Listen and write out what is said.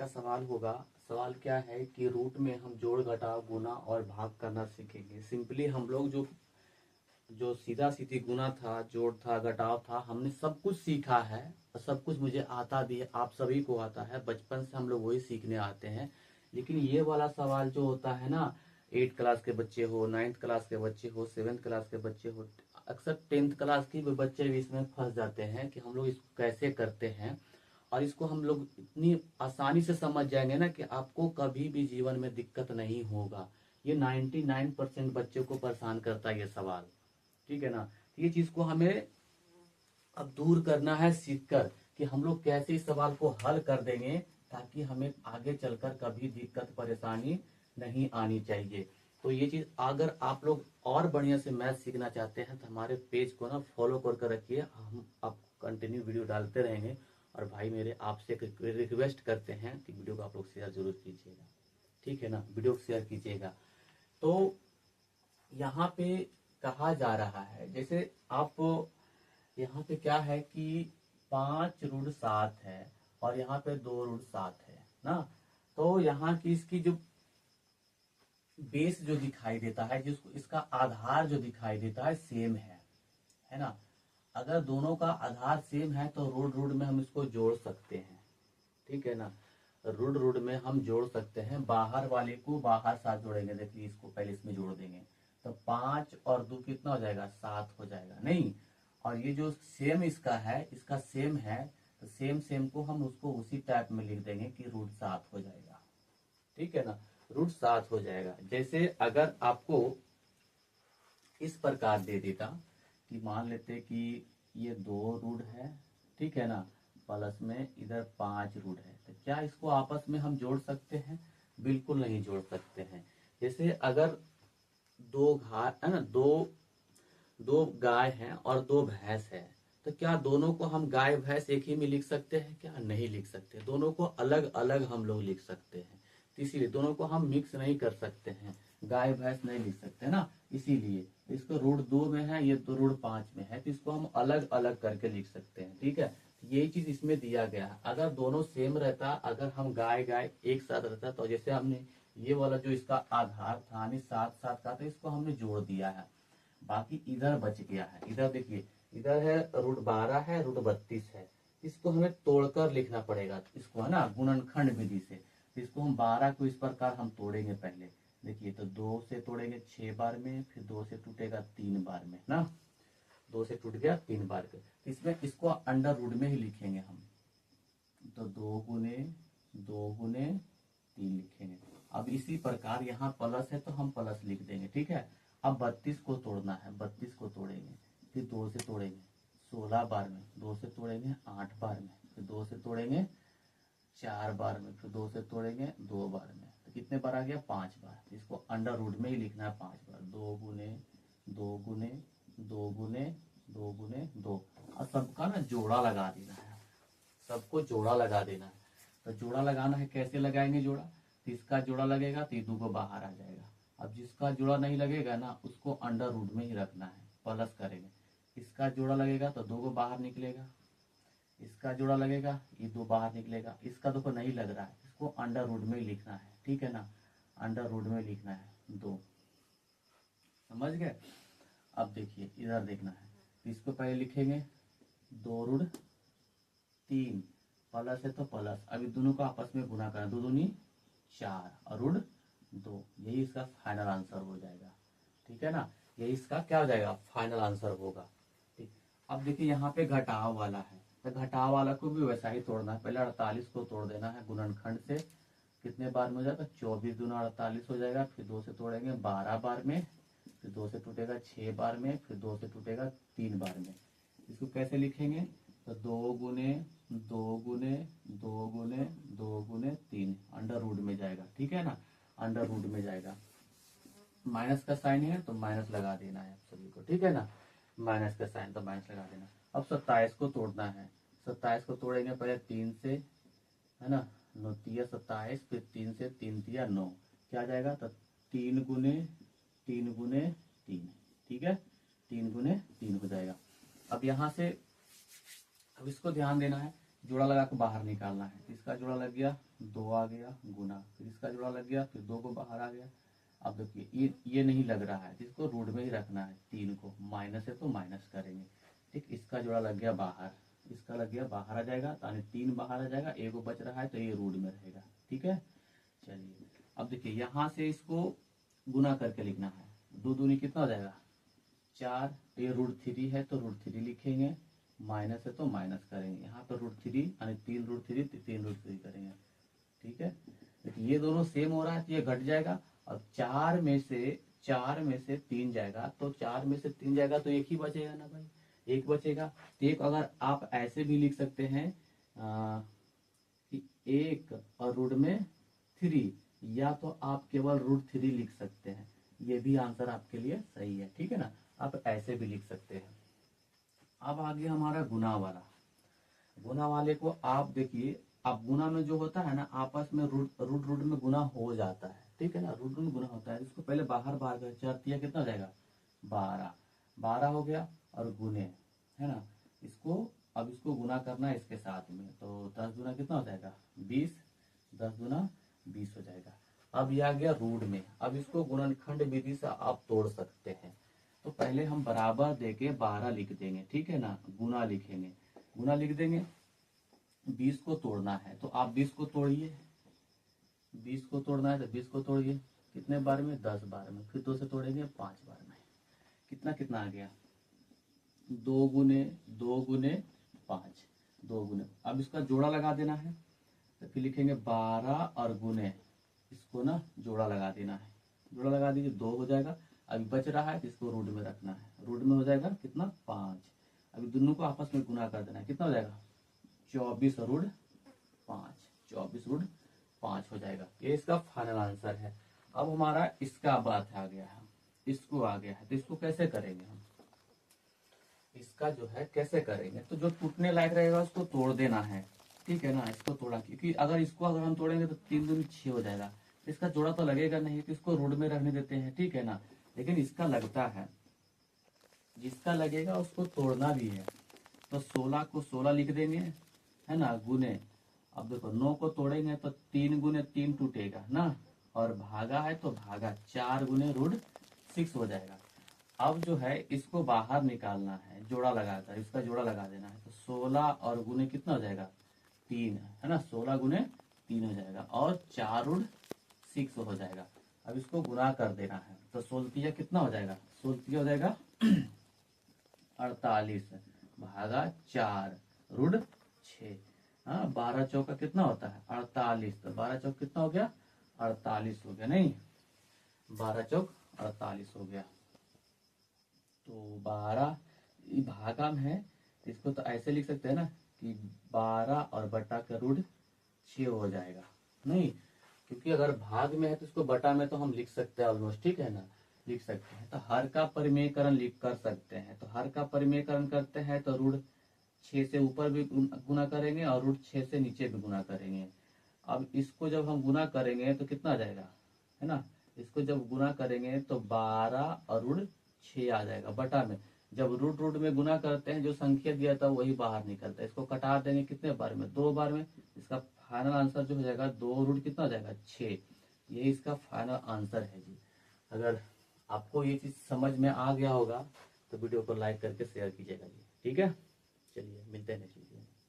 का सवाल होगा। सवाल क्या है कि रूट में हम जोड़ घटाव गुना और भाग करना सीखेंगे। सिंपली हम लोग जो जो सीधा सीधी गुना था, जोड़ था, घटाव था, हमने सब कुछ सीखा है और सब कुछ मुझे आता भी है, आप सभी को आता है। बचपन से हम लोग वही सीखने आते हैं। लेकिन ये वाला सवाल जो होता है ना, 8 क्लास के बच्चे हो, 9th क्लास के बच्चे हो, 7th क्लास के बच्चे हो, अक्सर 10th क्लास के भी बच्चे भी इसमें फंस जाते हैं कि हम लोग इसको कैसे करते हैं। और इसको हम लोग इतनी आसानी से समझ जाएंगे ना कि आपको कभी भी जीवन में दिक्कत नहीं होगा। ये 99% बच्चों को परेशान करता है ये सवाल, ठीक है ना। तो ये चीज को हमें अब दूर करना है सीखकर कि हम लोग कैसे इस सवाल को हल कर देंगे ताकि हमें आगे चलकर कभी दिक्कत परेशानी नहीं आनी चाहिए। तो ये चीज अगर आप लोग और बढ़िया से मैथ सीखना चाहते हैं तो हमारे पेज को ना फॉलो कर रखिए। हम आप कंटिन्यू वीडियो डालते रहेंगे। और भाई मेरे आपसे रिक्वेस्ट करते हैं कि वीडियो को आप लोग शेयर जरूर कीजिएगा, ठीक है ना, वीडियो को शेयर कीजिएगा। तो यहाँ पे कहा जा रहा है, जैसे आप यहाँ पे क्या है कि 5√7 है और यहाँ पे 2√7 है ना। तो यहाँ की इसकी जो बेस जो दिखाई देता है, जिसको इसका आधार जो दिखाई देता है सेम है ना। अगर दोनों का आधार सेम है तो रूट रूट में हम इसको जोड़ सकते हैं, ठीक है ना। रूट रूट में हम जोड़ सकते हैं, बाहर वाले को बाहर साथ जोड़ेंगे। देखिए इसको पहले इसमें जोड़ देंगे तो 5 और 2 कितना हो जाएगा, 7 हो जाएगा नहीं। और ये जो सेम इसका है, इसका सेम है, तो सेम सेम को हम उसको उसी टाइप में लिख देंगे कि √7 हो जाएगा, ठीक है ना। √7 हो जाएगा। जैसे अगर आपको इस प्रकार दे देता कि मान लेते कि ये 2 रूट है, ठीक है ना, प्लस में इधर 5 रूट है, तो क्या इसको आपस में हम जोड़ सकते हैं? बिल्कुल नहीं जोड़ सकते हैं। जैसे अगर दो गाय है ना, दो गाय हैं और 2 भैंस है, तो क्या दोनों को हम गाय भैंस एक ही में लिख सकते हैं? क्या नहीं लिख सकते। दोनों को अलग अलग हम लोग लिख सकते हैं। तो इसीलिए दोनों को हम मिक्स नहीं कर सकते हैं, गाय भैंस नहीं लिख सकते ना। इसीलिए इसको √2 में है, ये तो √5 में है, तो इसको हम अलग अलग करके लिख सकते हैं, ठीक है। यही चीज इसमें दिया गया है। अगर दोनों सेम रहता, अगर हम गाय गाय एक साथ रहता, तो जैसे हमने ये वाला जो इसका आधार था 7 का, तो इसको हमने जोड़ दिया है। बाकी इधर बच गया है, इधर देखिए, इधर है √12 है, √32 है। इसको हमें तोड़कर लिखना पड़ेगा, इसको है ना गुणनखंड विधि से। तो इसको हम 12 को इस प्रकार हम तोड़ेंगे पहले। देखिए तो 2 से तोड़ेंगे 6 बार में, फिर 2 से टूटेगा 3 बार में ना, 2 से टूट गया 3 बार के। इसमें इसको अंडर रूट में ही लिखेंगे हम, तो 2 गुने 3 लिखेंगे। अब इसी प्रकार यहाँ प्लस है तो हम प्लस लिख देंगे, ठीक है। अब 32 को तोड़ना है, 32 को तोड़ेंगे, फिर 2 से तोड़ेंगे 16 बार में, 2 से तोड़ेंगे 8 बार में, फिर 2 से तोड़ेंगे 4 बार में, फिर 2 से तोड़ेंगे 2 बार में। तो कितने बार आ गया, 5 बार। तो इसको अंडर रूट में ही लिखना है 5 बार। 2 गुने 2 और सबका ना जोड़ा लगा देना है, सबको जोड़ा लगा देना है। तो जोड़ा लगाना है, कैसे लगाएंगे जोड़ा? तो इसका जोड़ा लगेगा तो ये 2 को बाहर आ जाएगा। अब जिसका जोड़ा नहीं लगेगा ना, उसको अंडर रूट में ही रखना है, प्लस करेंगे। इसका जोड़ा लगेगा तो 2 को बाहर निकलेगा, इसका जोड़ा लगेगा, ये 2 बाहर निकलेगा। इसका देखो नहीं लग रहा है, इसको अंडर रूट में ही लिखना है, ठीक है ना, अंडर रूट में लिखना है 2। समझ गए? अब देखिए इधर देखना है, तो इसको पहले लिखेंगे 2√3, प्लस है तो प्लस। अभी दोनों को आपस में गुना करना, 2 दूनी 4 और √2, यही इसका फाइनल आंसर हो जाएगा, ठीक है ना। यही इसका क्या हो जाएगा, फाइनल आंसर होगा, ठीक। अब देखिए यहाँ पे घटाव वाला है, तो घटाव वाला को भी वैसा ही तोड़ना है। पहले 48 को तोड़ देना है गुणनखंड से, कितने बार में हो जाएगा, 24 दूना 48 हो जाएगा। फिर 2 से तोड़ेंगे 12 बार में, फिर 2 से टूटेगा 6 बार में, फिर 2 से टूटेगा 3 बार में। इसको कैसे लिखेंगे, तो 2 गुने 2 गुने 2 गुने 2 गुने 3 अंडर रूट में जाएगा, ठीक है ना, अंडर रूट में जाएगा। माइनस का साइन है तो माइनस लगा देना है आप सभी को, ठीक है ना, माइनस का साइन तो माइनस लगा देना। अब 27 को तोड़ना है, 27 को तोड़ेंगे पहले 3 से, है ना, 9 तिया 27, फिर 3 से, 3 तिया 9, क्या आ जाएगा, तो 3 गुने 3, ठीक है, 3 गुने 3 हो जाएगा। अब यहाँ से अब इसको ध्यान देना है जोड़ा लगा के बाहर निकालना है। इसका जोड़ा लग गया, 2 आ गया गुना, फिर इसका जोड़ा लग गया, फिर 2 को बाहर आ गया। अब देखिए ये नहीं लग रहा है, इसको रूट में ही रखना है। 3 को माइनस है तो माइनस करेंगे, ठीक। इसका जोड़ा लग गया बाहर, इसका लग गया बाहर आ जाएगा, यानी 3 बाहर आ जाएगा, एक बच रहा है तो ये रूट में रहेगा, ठीक है। चलिए अब देखिए यहाँ से इसको गुना करके लिखना है। 2 दूनी कितना हो जाएगा 4, ये √3 है तो √3 लिखेंगे, माइनस है तो माइनस करेंगे। यहाँ पर √3 यानी 3 √3 3 √3 करेंगे, ठीक है। देखिए ये दोनों सेम हो रहा है तो ये घट जाएगा। और 4 में से 3 जाएगा, तो 4 में से 3 जाएगा तो एक ही बचेगा ना भाई, एक बचेगा। तो एक अगर आप ऐसे भी लिख सकते हैं कि 1 और √3, या तो आप केवल √3 लिख सकते हैं, ये भी आंसर आपके लिए सही है, ठीक है ना। आप ऐसे भी लिख सकते हैं। अब आगे हमारा गुना वाला। गुना वाले को आप देखिए, अब गुना में जो होता है ना, आपस में रूट में गुना हो जाता है, ठीक है ना, रूट में गुना होता है। इसको पहले बाहर बाहर कर 4 तिया कितना हो जाएगा 12 हो गया, और गुने, है ना। अब इसको गुना करना है इसके साथ में, तो 10 गुना कितना हो जाएगा 20, 10 गुना 20 हो जाएगा। अब ये आ गया रूट में। अब इसको गुणनखंड विधि से आप तोड़ सकते हैं। तो पहले हम बराबर देके 12 लिख देंगे, ठीक है ना, गुना लिखेंगे, गुना लिख देंगे। 20 को तोड़ना है तो आप 20 को तोड़िए, 20 को तोड़ना है तो 20 को तोड़िए, कितने बार में 10 बार में, फिर 2 से तोड़ेंगे 5 बार में। कितना कितना आ गया 2 गुने 5, 2 गुने। अब इसका जोड़ा लगा देना है, तो फिर लिखेंगे 12 और गुने, इसको ना जोड़ा लगा देना है, जोड़ा लगा दीजिए 2 हो जाएगा। अभी बच रहा है तो इसको रूट में रखना है, रूट में हो जाएगा कितना 5। अभी दोनों को आपस में गुना कर देना है, कितना हो जाएगा 24 √5, 24 √5 हो जाएगा। ये इसका फाइनल आंसर है। अब हमारा इसका बात आ गया है, इसको आ गया है, तो इसको कैसे करेंगे हम, इसका जो है कैसे करेंगे, तो जो टूटने लायक रहेगा उसको तोड़ देना है, ठीक है ना। इसको तोड़ा, क्योंकि अगर हम तोड़ेंगे तो 3 दूनी 6 हो जाएगा, इसका जोड़ा तो लगेगा नहीं, तो इसको रूट में रखने देते हैं, ठीक है ना। लेकिन इसका लगता है, जिसका लगेगा उसको तोड़ना भी है, तो 16 को 16 लिख देंगे, है ना, गुने। अब देखो 9 को तोड़ेंगे तो 3 गुने 3 टूटेगा ना, और भागा है तो भागा 4 गुने √6 हो जाएगा। अब जो है इसको बाहर निकालना है, जोड़ा लगाकर इसका जोड़ा लगा देना है, तो 16 और गुने कितना हो जाएगा 3, है ना, 16 गुने 3 हो जाएगा, और 4 √6 हो जाएगा। अब इसको गुना कर देना है, तो 16 कितना हो जाएगा, 16 हो जाएगा 48 भागा 4 √6। हाँ, 12 चौका कितना होता है 48, तो 12 चौक कितना हो गया 48 हो गया, नहीं 12 चौक 48 हो गया। तो 12 भागा में है, इसको तो ऐसे लिख सकते हैं ना कि 12 और बटा का √6 हो जाएगा, नहीं, क्योंकि अगर भाग में है तो इसको बटा में तो हम लिख सकते हैं ऑलमोस्ट, ठीक है ना, लिख सकते हैं। तो हर का परिमेयकरण लिख कर सकते हैं, तो हर का परिमेयकरण करते हैं तो √6 से ऊपर भी गुना करेंगे और √6 से नीचे भी गुना करेंगे। अब इसको जब हम गुना करेंगे तो कितना आ जाएगा, है ना, इसको जब गुना करेंगे तो 12 और √6 आ जाएगा बटा में। जब रूट में गुना करते हैं जो संख्या दिया था वही बाहर निकलता है, इसको कटा देंगे कितने बार में 2 बार में। इसका फाइनल आंसर जो हो जाएगा 2 रूट कितना हो जाएगा 6। ये इसका फाइनल आंसर है जी। अगर आपको ये चीज समझ में आ गया होगा तो वीडियो को लाइक करके शेयर कीजिएगा जी, ठीक है। चलिए मिलते हैं नेक्स्ट वीडियो।